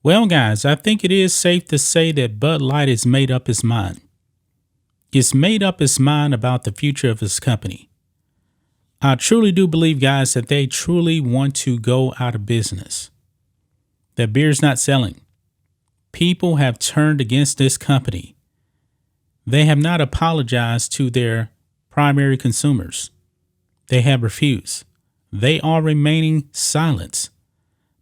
Well, guys, I think it is safe to say that Bud Light has made up its mind. It's made up its mind about the future of its company. I truly do believe, guys, that they truly want to go out of business. That beer's not selling. People have turned against this company. They have not apologized to their primary consumers. They have refused. They are remaining silent.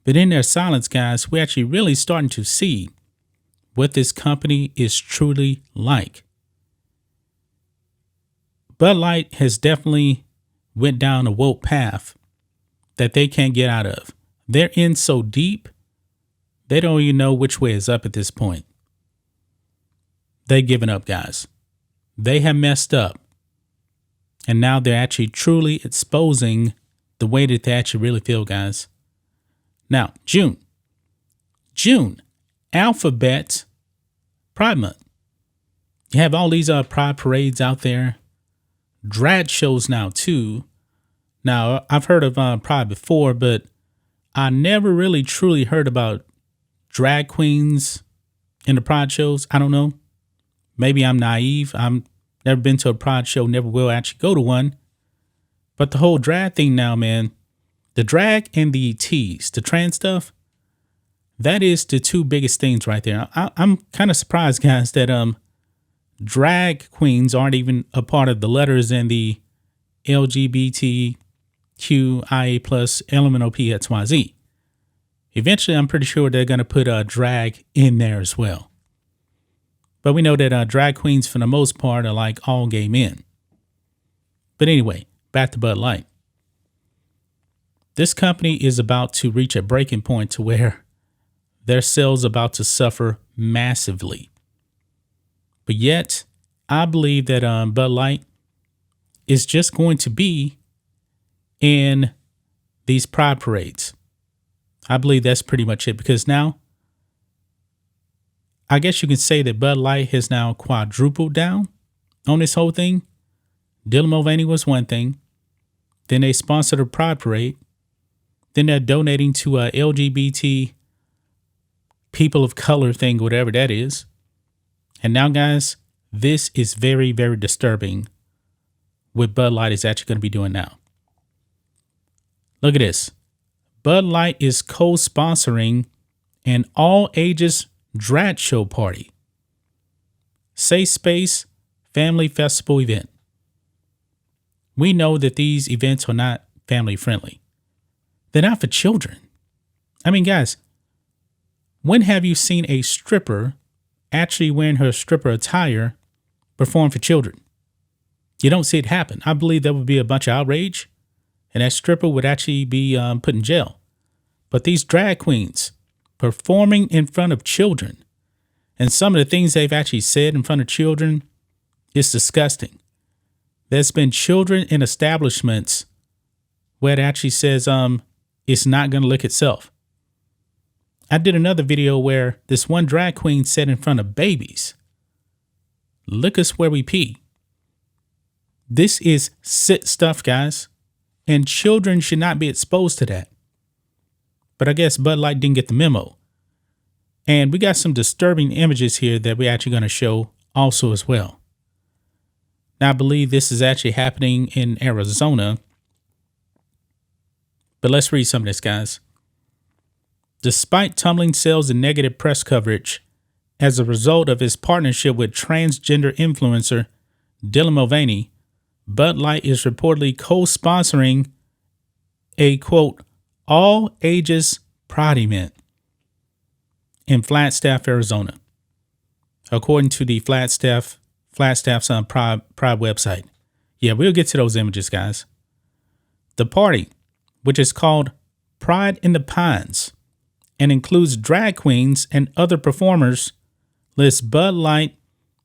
But in their silence, guys, we're actually really starting to see what this company is truly like. Bud Light has definitely went down a woke path that they can't get out of. They're in so deep, they don't even know which way is up at this point. They've given up, guys. They have messed up. And now they're actually truly exposing the way that they actually really feel, guys. Now, June, Alphabet Pride Month. You have all these pride parades out there. Drag shows now, too. Now, I've heard of Pride before, but I never really truly heard about drag queens in the Pride shows. I don't know. Maybe I'm naive. I'm never been to a Pride show, never will actually go to one. But the whole drag thing now, man, the drag and the tease, the trans stuff, that is the two biggest things right there. I'm kind of surprised, guys, that drag queens aren't even a part of the letters in the LGBTQIA plus LMNOP Eventually, I'm pretty sure they're going to put drag in there as well. But we know that drag queens, for the most part, are like all gay men. But anyway, back to Bud Light. This company is about to reach a breaking point to where their sales are about to suffer massively. But yet, I believe that Bud Light is just going to be in these pride parades. I believe that's pretty much it, because now, I guess you can say that Bud Light has now quadrupled down on this whole thing. Dylan Mulvaney was one thing. Then they sponsored a pride parade. Then they're donating to a LGBT people of color thing, whatever that is. And now, guys, this is very, very disturbing what Bud Light is actually going to be doing now. Look at this. Bud Light is co-sponsoring an all-ages drag show party. Safe Space Family Festival event. We know that these events are not family friendly. They're not for children. I mean, guys, when have you seen a stripper actually wearing her stripper attire perform for children? You don't see it happen. I believe there would be a bunch of outrage, and that stripper would actually be put in jail. But these drag queens performing in front of children, and some of the things they've actually said in front of children, is disgusting. There's been children in establishments where it actually says it's not going to lick itself. I did another video where this one drag queen said in front of babies, "Lick us where we pee." This is sick stuff, guys, and children should not be exposed to that. But I guess Bud Light didn't get the memo. And we got some disturbing images here that we're actually going to show also as well. Now, I believe this is actually happening in Arizona. But let's read some of this, guys. Despite tumbling sales and negative press coverage as a result of his partnership with transgender influencer Dylan Mulvaney, Bud Light is reportedly co-sponsoring a, quote, all-ages pride event in Flagstaff, Arizona, according to the Flagstaff's Pride website. Yeah, we'll get to those images, guys. The party, which is called Pride in the Pines and includes drag queens and other performers, lists Bud Light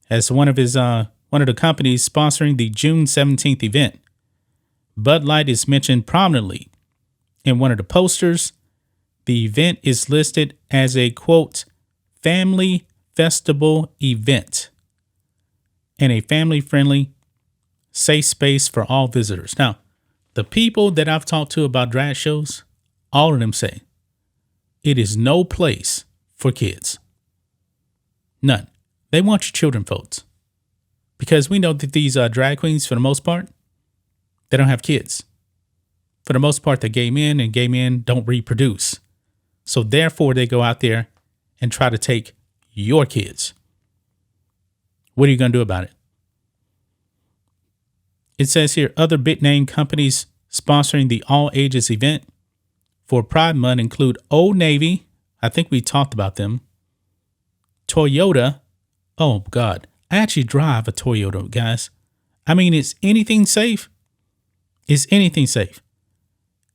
as one of the companies sponsoring the June 17th event. Bud Light is mentioned prominently in one of the posters. The event is listed as a, quote, family festival event and a family-friendly, safe space for all visitors. Now, the people that I've talked to about drag shows, all of them say it is no place for kids. None. They want your children, folks. Because we know that these drag queens, for the most part, they don't have kids. For the most part, they're gay men, and gay men don't reproduce. So therefore, they go out there and try to take your kids. What are you going to do about it? It says here, other big name companies sponsoring the all ages event for Pride Month include Old Navy. I think we talked about them. Toyota. Oh, God. I actually drive a Toyota, guys. I mean, is anything safe? Is anything safe?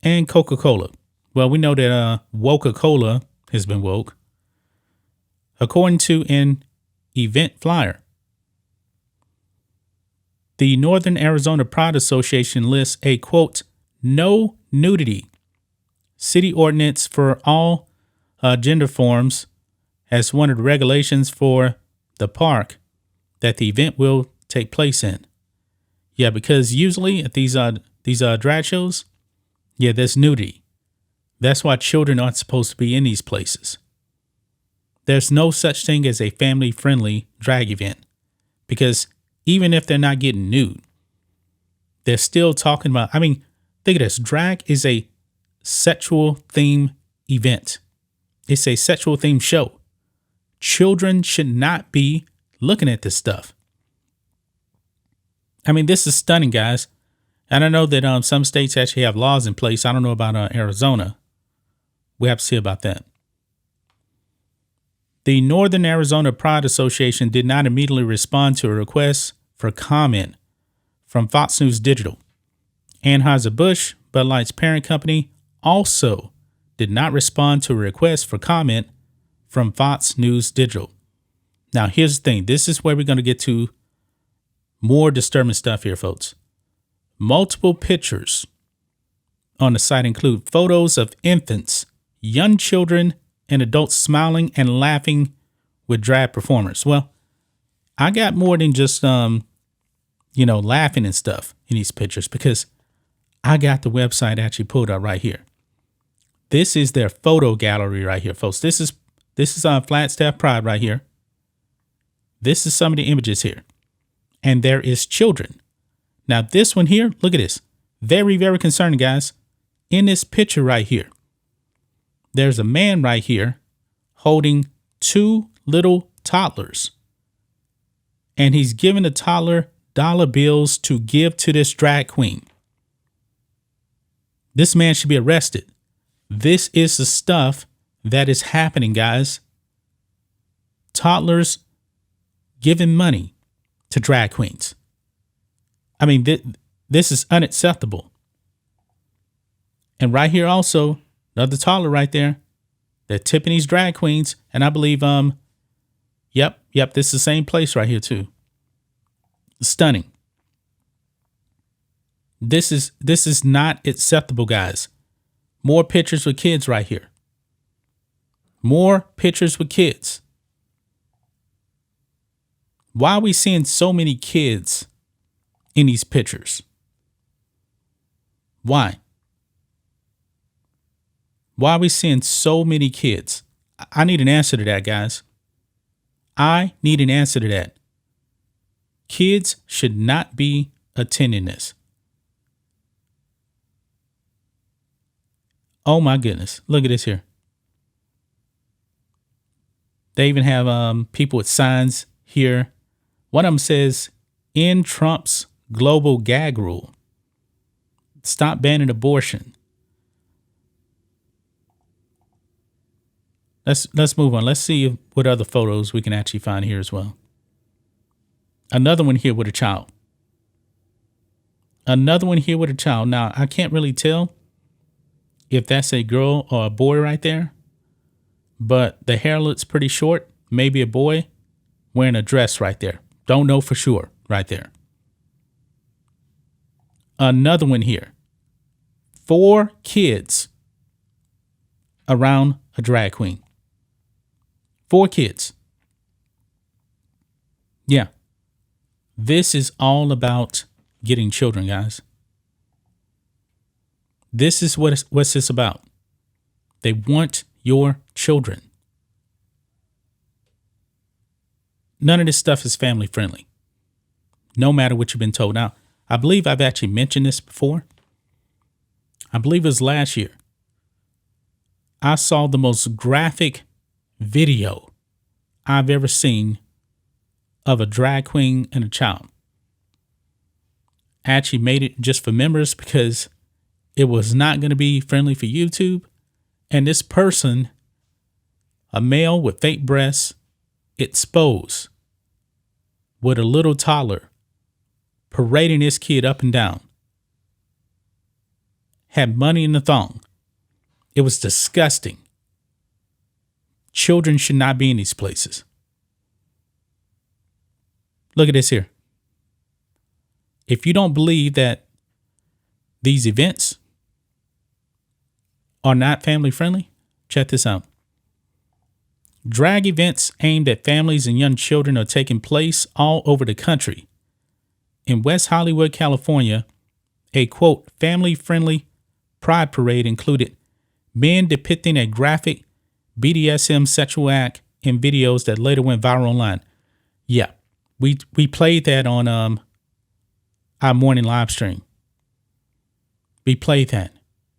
And Coca-Cola. Well, we know that Woca-Cola has been woke. According to an event flyer, the Northern Arizona Pride Association lists a, quote, no nudity city ordinance for all gender forms as one of the regulations for the park that the event will take place in. Yeah, because usually at these drag shows, yeah, there's nudity. That's why children aren't supposed to be in these places. There's no such thing as a family-friendly drag event, because even if they're not getting nude, they're still talking about, I mean, think of this. Drag is a sexual theme event. It's a sexual theme show. Children should not be looking at this stuff. I mean, this is stunning, guys. And I know that some states actually have laws in place. I don't know about Arizona. We have to see about that. The Northern Arizona Pride Association did not immediately respond to a request for comment from Fox News Digital. Anheuser-Busch, Bud Light's parent company, also did not respond to a request for comment from Fox News Digital. Now, here's the thing. This is where we're going to get to more disturbing stuff here, folks. Multiple pictures on the site include photos of infants, young children, and adults smiling and laughing with drag performers. Well, I got more than just, laughing and stuff in these pictures, because I got the website actually pulled up right here. This is their photo gallery right here, folks. This is Flagstaff Pride right here. This is some of the images here. And there is children. Now, this one here, look at this. Very, very concerning, guys. In this picture right here, there's a man right here holding two little toddlers. And he's giving the toddler dollar bills to give to this drag queen. This man should be arrested. This is the stuff that is happening, guys. Toddlers giving money to drag queens. I mean, this is unacceptable. And right here also, another toddler right there. They're tipping these drag queens. And I believe, yep, this is the same place right here too. Stunning. This is not acceptable, guys. More pictures with kids right here. More pictures with kids. Why are we seeing so many kids in these pictures? Why? Why are we seeing so many kids? I need an answer to that, guys. I need an answer to that. Kids should not be attending this. Oh my goodness. Look at this here. They even have people with signs here. One of them says, "End Trump's global gag rule. Stop banning abortion." Let's move on. Let's see what other photos we can actually find here as well. Another one here with a child. Another one here with a child. Now, I can't really tell if that's a girl or a boy right there, but the hair looks pretty short. Maybe a boy wearing a dress right there. Don't know for sure right there. Another one here. 4 kids around a drag queen. 4 kids. Yeah. This is all about getting children, guys. This is what's this about. They want your children. None of this stuff is family friendly, no matter what you've been told. Now, I believe I've actually mentioned this before. I believe it was last year. I saw the most graphic video I've ever seen of a drag queen and a child. I actually made it just for members because it was not going to be friendly for YouTube. And this person, a male with fake breasts, exposed with a little toddler, parading this kid up and down, had money in the thong. It was disgusting. Children should not be in these places. Look at this here. If you don't believe that these events are not family friendly, check this out. Drag events aimed at families and young children are taking place all over the country. In West Hollywood, California, a quote, family-friendly pride parade included men depicting a graphic BDSM sexual act in videos that later went viral online. Yeah, we played that on our morning live stream. We played that.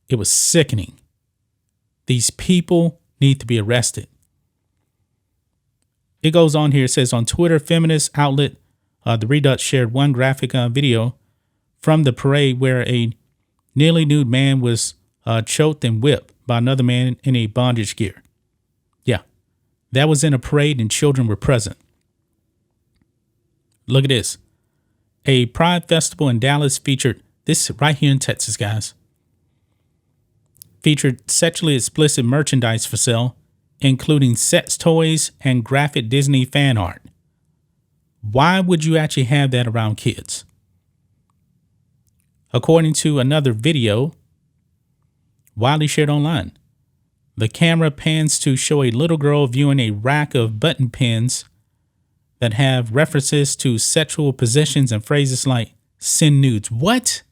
It was sickening. These people need to be arrested. It goes on here. It says on Twitter, feminist outlet The Redux shared one graphic video from the parade where a nearly nude man was choked and whipped by another man in a bondage gear. Yeah, that was in a parade and children were present. Look at this. A Pride Festival in Dallas featured, this right here in Texas, guys, featured sexually explicit merchandise for sale, including sex toys and graphic Disney fan art. Why would you actually have that around kids? According to another video widely shared online, the camera pans to show a little girl viewing a rack of button pins that have references to sexual positions and phrases like send nudes. What?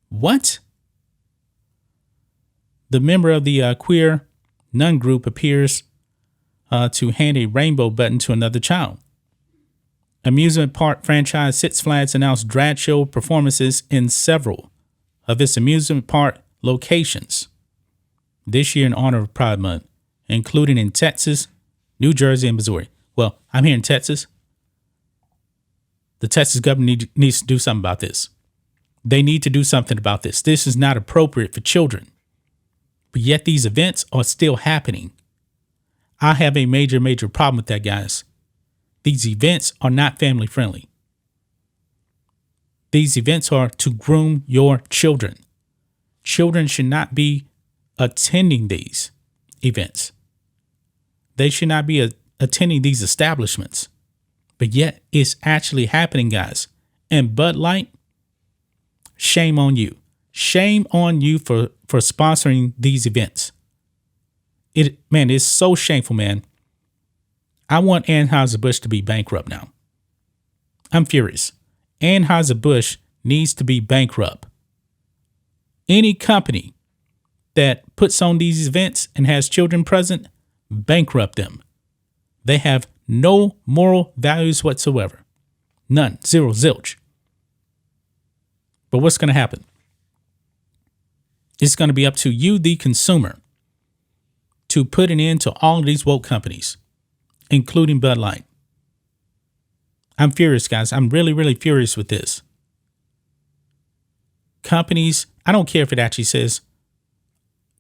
What? The member of the queer nun group appears to hand a rainbow button to another child. Amusement park franchise Six Flags announced drag show performances in several of its amusement park locations this year in honor of Pride Month, including in Texas, New Jersey, and Missouri. Well, I'm here in Texas. The Texas government needs to do something about this. They need to do something about this. This is not appropriate for children. But yet these events are still happening. I have a major, major problem with that, guys. These events are not family friendly. These events are to groom your children. Children should not be attending these events. They should not be attending these establishments. But yet it's actually happening, guys. And Bud Light, shame on you. Shame on you for sponsoring these events. It's so shameful, man. I want Anheuser-Busch to be bankrupt now. I'm furious. Anheuser-Busch needs to be bankrupt. Any company that puts on these events and has children present, bankrupt them. They have no moral values whatsoever. None. Zero. Zilch. But what's going to happen? It's going to be up to you, the consumer, to put an end to all of these woke companies, including Bud Light. I'm furious, guys. I'm really, really furious with this. Companies, I don't care if it actually says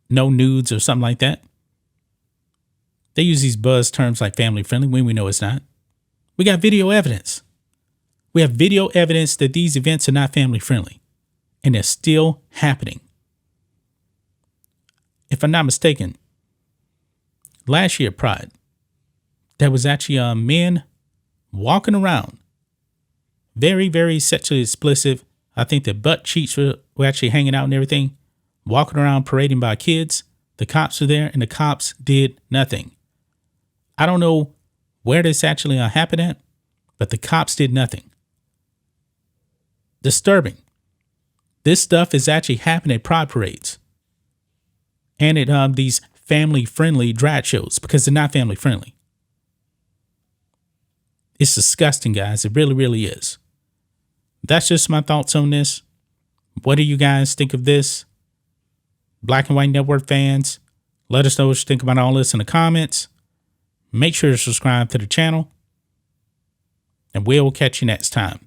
no nudes or something like that. They use these buzz terms like family friendly when we know it's not. We got video evidence. We have video evidence that these events are not family friendly, and they're still happening. If I'm not mistaken, last year at Pride, there was actually men walking around, very, very sexually explicit. I think their butt cheeks were actually hanging out and everything, walking around parading by kids. The cops were there and the cops did nothing. I don't know where this actually happened at, but the cops did nothing. Disturbing. This stuff is actually happening at Pride parades and at these family-friendly drag shows because they're not family-friendly. It's disgusting, guys. It really, really is. That's just my thoughts on this. What do you guys think of this? Black and White Network fans, let us know what you think about all this in the comments. Make sure to subscribe to the channel, and we'll catch you next time.